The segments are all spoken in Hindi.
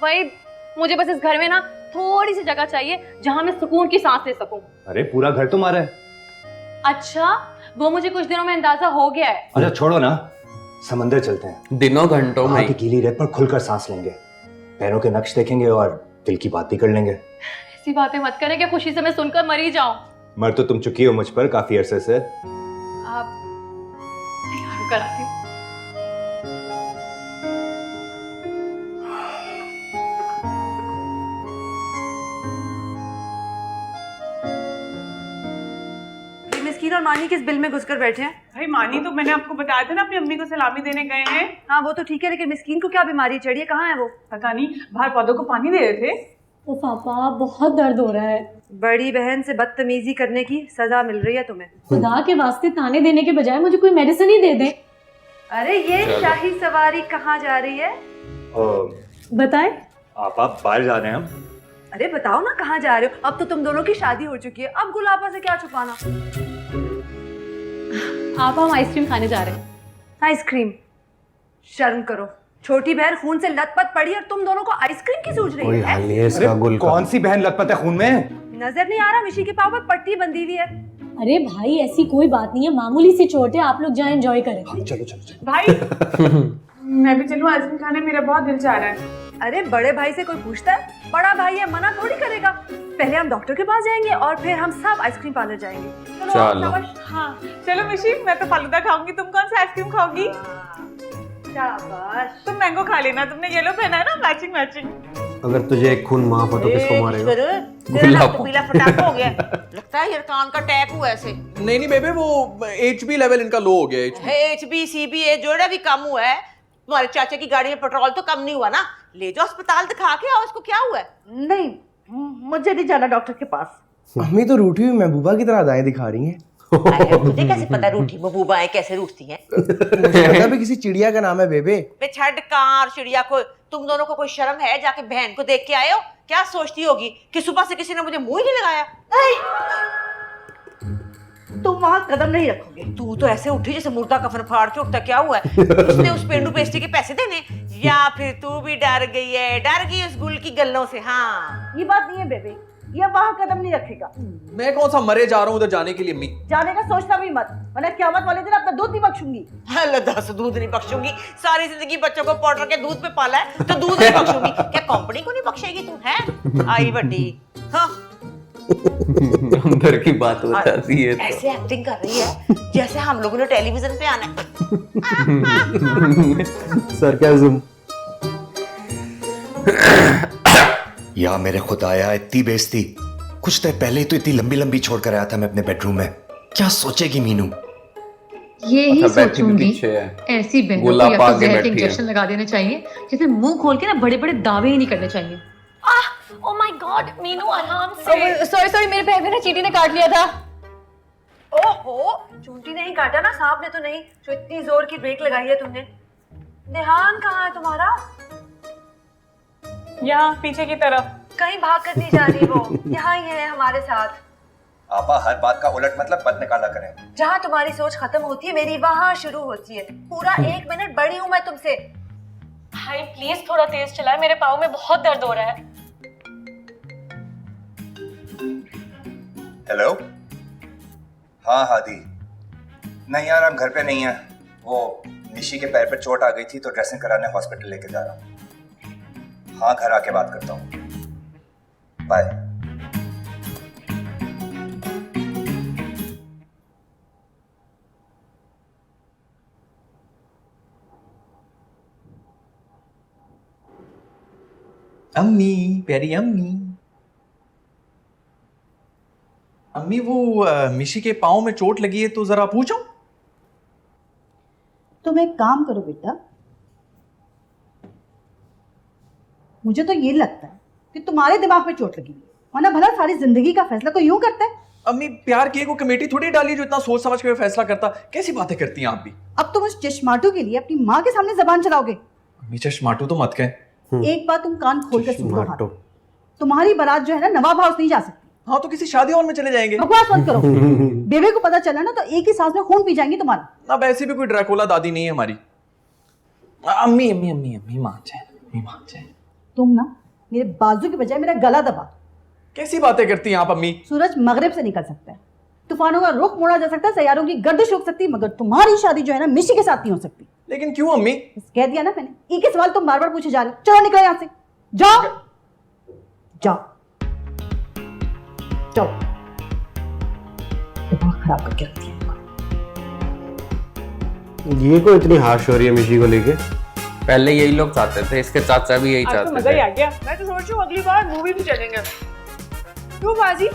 वही मुझे बस इस घर में ना थोड़ी सी जगह चाहिए जहां मैं सुकून की सांस ले सकूं। अरे पूरा घर तुम्हारा है। अच्छा, वो मुझे कुछ दिनों में अंदाजा हो गया है। अच्छा छोड़ो ना, समंदर चलते हैं। दिनों घंटों में की गीली रेत पर खुलकर सांस लेंगे, पैरों के नक्श देखेंगे और दिल की बात भी कर लेंगे। ऐसी बातें मत करें कि खुशी से मैं सुनकर मर ही जाऊं। मर तो तुम चुकी हो मुझ पर काफी अरसे से। आप तैयार होकर आती हूँ। मिस्कीन और मानी किस बिल में घुसकर बैठे हैं? भाई मानी तो मैंने आपको बताया था ना अपनी अम्मी को सलामी देने गए हैं। हाँ वो तो ठीक है, लेकिन मिस्कीन को क्या बीमारी चढ़ी है? कहाँ है वो? पता नहीं, बाहर पौधों को पानी दे रहे थे। ओ पापा, बहुत दर्द हो रहा है। बड़ी बहन से बदतमीजी करने की सजा मिल रही है तुम्हें। खुदा के वास्ते ताने देने के बजाय मुझे कोई मेडिसिन ही दे दे। अरे ये शाही सवारी कहाँ जा रही है? बताएं। आप बाहर जा रहे हैं हम। अरे बताओ ना कहाँ जा रहे हो? अब तो तुम दोनों की शादी हो चुकी है, अब गुलाबा से क्या छुपाना? आप हम आइसक्रीम खाने जा रहे हैं। आइसक्रीम? शर्म करो, छोटी बहन खून से लथपथ पड़ी और तुम दोनों को आइसक्रीम की सूझ रही है? नहीं है इसका गुल का। कौन सी बहन लथपथ है खून में? नजर नहीं आ रहा? मिशी के पाँव पर पट्टी बंधी हुई है। अरे भाई ऐसी कोई बात नहीं है, मामूली सी चोट है, आप लोग जाएं एंजॉय करें। चलो चलो चलो। भाई मैं भी चलूं आइसक्रीम खाने, मेरा बहुत दिल चाह रहा है। अरे बड़े भाई से कोई पूछता है? बड़ा भाई है, मना थोड़ी करेगा। पहले हम डॉक्टर के पास जाएंगे और फिर हम सब आइसक्रीम पार्लर जाएंगे। चलो। हाँ चलो मिशी, मैं तो फालूदा खाऊंगी, तुम कौन सा आइसक्रीम खाओगी? शाबाश। तुम मैंगो खा लेना, तुमने येलो पहना है ना, मैचिंग मैचिंग। अगर तुझे एक खून माफ हो तो किसको मारेगा? पीला फटाक हो गया, लगता है हिरकान का अटैक हुआ ऐसे। नहीं बेबे, वो HB लेवल इनका लो हो गया। HB CB जोड़ा भी कम हुआ है। तुम्हारे चाचा की गाड़ी में पेट्रोल तो कम नहीं हुआ ना? ले जाओ अस्पताल दिखा के आओ, इसको क्या हुआ है? नहीं, मुझे नहीं जाना डॉक्टर के पास। अम्मी तो रूठी हुई महबूबा की तरह अदाएं दिखा रही हैं। मुझे कैसे पता रूठी महबूबाएं कैसे रूठती हैं? मुझे भी किसी चिड़िया का नाम है बेबे। बे छड़ कार चिड़िया को, तुम दोनों को कोई शर्म है? जाके बहन को देख के आए हो? क्या सोचती होगी कि सुबह से किसी ने मुझे मुंह ही नहीं लगाया? तुम वहाँ कदम नहीं रखोगे। तू तो ऐसे उठी जैसे मुर्दा कफन फाड़ के उठता। क्या हुआ है? उसने उस पेंडू पेस्ट्री के पैसे देने, या फिर तू भी डर गई है? डर गई उस गुल की गल्लों से? हाँ ये बात नहीं है बेबे, ये वहाँ कदम नहीं रखेगा। मैं कौन सा मरे जा रहा हूँ उधर जाने के लिए? अम्मी जाने का सोचना भी मत, वरना क़यामत वाले दिन अपना दूध नहीं बख्शूंगी। अल्लाह दस दूध नहीं बख्शूंगी? सारी जिंदगी बच्चों को पाउडर के दूध पे पाला है तो दूध नहीं बख्शूंगी? क्या कंपनी को नहीं बख्शेगी तू? है आई बड्डी। हाँ अंदर की बात बताती है तो। ऐसे एक्टिंग कर रही है जैसे हम लोगों ने टेलीविजन पे आना है। सरकाज़म। या मेरे खुदाया, इतनी बेइज्जती। कुछ देर पहले तो इतनी लंबी लंबी छोड़ कर आया था मैं अपने बेडरूम में। क्या सोचेगी मीनू? ये ही सोचूंगी, ऐसी बहनों को या तो जहर के इंजेक्शन लगा देने चाहिए, जैसे मुंह खोल के ना बड़े बड़े दावे ही नहीं करने चाहिए। ओह माय गॉड, मीनू आराम से। सॉरी मेरे पैर में ना चींटी ने काट लिया था। ओहो, चूंटी नहीं काटा ना, सांप ने तो नहीं, जो इतनी जोर की ब्रेक लगाई है तुमने। ध्यान कहाँ है तुम्हारा? यहाँ पीछे की तरफ। कहीं भाग कर नहीं जा रही वो, यहाँ ही है हमारे साथ। आपा हर बात का उलट मतलब मत निकाला करें। जहाँ तुम्हारी सोच खत्म होती है मेरी वहाँ शुरू होती है। पूरा 1 मिनट बड़ी हूँ मैं तुमसे। भाई प्लीज थोड़ा तेज चलाए, मेरे पाँव में बहुत दर्द हो रहा है। हेलो। हाँ हादी। नहीं यार, हम घर पे नहीं है। वो निशी के पैर पे चोट आ गई थी तो ड्रेसिंग कराने हॉस्पिटल लेके जा रहा हूँ। हाँ घर आके बात करता हूँ। बाय। अम्मी, प्यारी अम्मी। अम्मी वो मिशी के पाँव में चोट लगी है तो जरा पूछो। तुम एक काम करो बेटा, मुझे तो ये लगता है कि तुम्हारे दिमाग में चोट लगी है, वरना भला सारी जिंदगी का फैसला कोई यूं करता है? अम्मी प्यार की को कमेटी थोड़ी डाली जो इतना सोच समझ के फैसला करता। कैसी बातें करती हैं आप भी? अब तुम उस चश्माटू के लिए अपनी माँ के सामने जबान चलाओगे? अम्मी चश्माटू तो मत कहें। एक बात तुम कान खोल कर सुन लो, तुम्हारी बारात जो है ना नवाब हाउस नहीं जा सकती। हाँ तो किसी शादी हॉल में चले जाएंगे। बकवास मत करो। बेबे को पता चला ना तो एक ही सांस में खून पी जाएंगी तुम्हारा। अब ऐसी भी कोई ड्रैकुला दादी नहीं है हमारी। अम्मी अम्मी अम्मी अम्मी मान जाए, अम्मी मान जाए। तुम ना मेरे बाजू की बजाय मेरा गला दबा दो। कैसी बातें करती हैं आप अम्मी? सूरज मगरिब से निकल सकता है, तूफानों का रुख मोड़ा जा सकता है, सैयारों की गर्दिश रुक सकती है, मगर तुम्हारी शादी जो है ना मिशी के साथ नहीं हो सकती। लेकिन क्यों अम्मी? बस कह दिया ना मैंने, एक ही सवाल तुम बार बार पूछे जा रहे हो। चलो निकलो यहाँ से, जाओ जाओ जाओ, दिमाग खराब करके रख दिया। ये को इतनी हार्श हो रही है मिशी को लेके? पहले यही लोग चाहते थे, इसके चाचा भी यही चाहते मजा ही थे। आ गया। मैं तो सोच रही हूँ अगली बार मूवी भी चलेंगे। क्यों बाजी?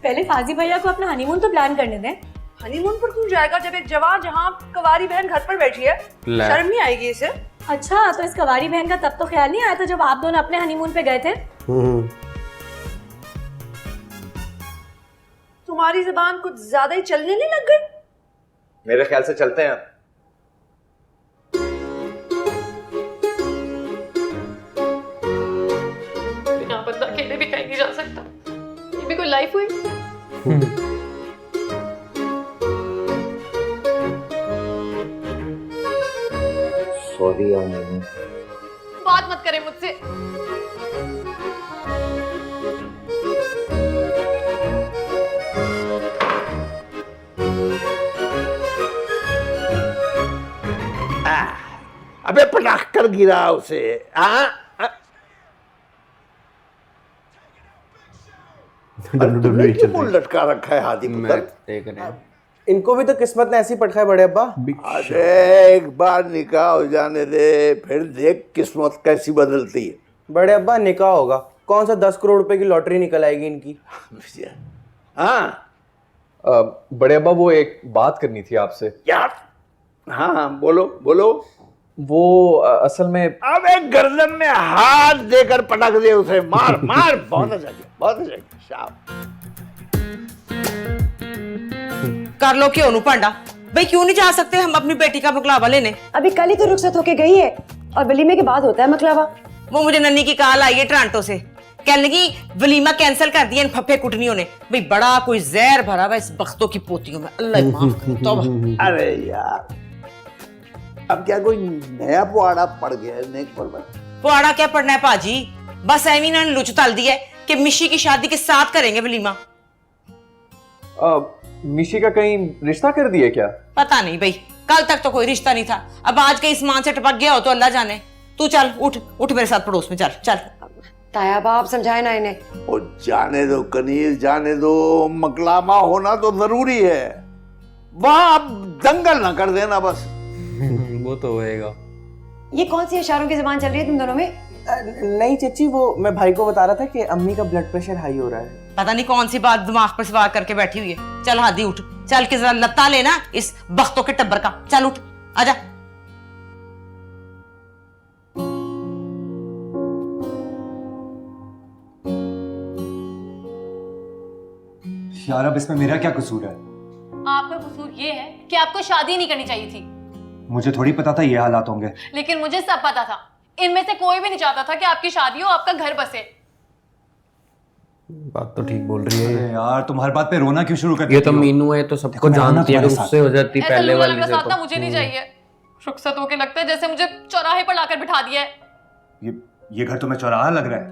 पहले फाजी भैया को अपना हनीमून तो प्लान करने दें। हनीमून पर क्यों जाएगा जब एक जवान जहाँ कवारी बहन घर पर बैठी है? ले। शर्म नहीं आएगी इसे? अच्छा, तो इस कवारी बहन का तब तो ख्याल नहीं आया था जब आप दोनों अपने हनीमून पे गए थे? तुम्हारी जुबान कुछ ज्यादा ही चलने नहीं लग गई? मेरे ख्याल से चलते हैं। यहाँ बंदा अकेले भी कहीं नहीं जा सकता। ये भी कोई लाइफ हुई? सॉरी यार, नहीं बात मत करें मुझसे। अबे पटाख कर गिरा उसे। WWE चल क्यों लटका रखा है हाथी पुत्र? देख रहे हैं। इनको भी तो किस्मत ने ऐसी पटका है बड़े अब्बा। अरे एक बार निकाह हो जाने दे, फिर देख किस्मत कैसी बदलती है। बड़े अब्बा निकाह होगा, कौन सा 10 करोड़ रुपए की लॉटरी निकल आएगी इनकी। हाँ बड़े अब्बा वो एक बात करनी थी आपसे यार। हाँ बोलो बोलो। वो असल में अबे गर्दन में हाथ देकर पटक दे उसे, मार मार। बहुत अच्छा किया, बहुत अच्छा किया, शाबाश। कर लो क्यों नु पांडा भाई, क्यों नहीं जा सकते हम अपनी बेटी का मकलावा लेने? अभी कल ही तो रुखसत होके गई है और वलीमे के बाद होता है मकलावा। वो मुझे नन्नी की कॉल आई है टोरंटो से, कहने लगी वलीमा कैंसिल कर दिया इन फफे कुटनियों ने। भाई बड़ा कोई जहर भरा हुआ इस बख्तों की पोतियों में, अल्लाह माफ करे। तौबा। अरे यार अब क्या कोई नया पुआड़ा पड़ गया है नेक पर? पुआड़ा क्या पड़ना है पाजी, बस एमीना ने लुच तल दिया है कि मिशी की शादी के साथ करेंगे वलीमा। मिशी का कहीं रिश्ता कर दिया क्या? पता नहीं भाई, कल तक तो कोई रिश्ता नहीं था, अब आज के इस्मान से टपक गया हो तो अल्लाह जाने। तू चल उठ उठ मेरे साथ पड़ोस में, चल चल। ताया बाप समझाए ना इन्हें। ओ जाने दो कनीज, जाने दो, मकलामा होना तो जरूरी है, वहां अब दंगल ना कर देना बस। वो तो होएगा। ये कौन सी इशारों की जुबान चल रही है तुम दोनों में? नहीं चाची, वो मैं भाई को बता रहा था कि अम्मी का ब्लड प्रेशर हाई हो रहा है। पता नहीं कौन सी बात दिमाग पर सवार करके बैठी हुई है। चल हादी उठ, चल के जरा लत्ता लेना इस बख्तों के टब्बर का। चल उठ, आजा। यार अब इसमें मेरा क्या कसूर है? आपका कसूर ये है कि आपको शादी नहीं करनी चाहिए थी। मुझे थोड़ी पता था ये हालात होंगे। लेकिन मुझे सब पता था। इनमें से कोई भी नहीं चाहता था कि आपकी शादी हो, आपका घर बसे। बात तो ठीक बोल रही है। अरे यार तुम हर बात पे रोना क्यों शुरू कर ये तो देती हो? मीनू है तो सबको मैं जानती है, तुम्हारे उससे हो जाती ऐसा पहले लूला वाली लंगा से साथ ना तो। मुझे नहीं चाहिए। रुखसत होके लगता है जैसे मुझे चौराहे पर लाकर बिठा दिया है। ये घर तुम्हें चौराहा लग रहा है?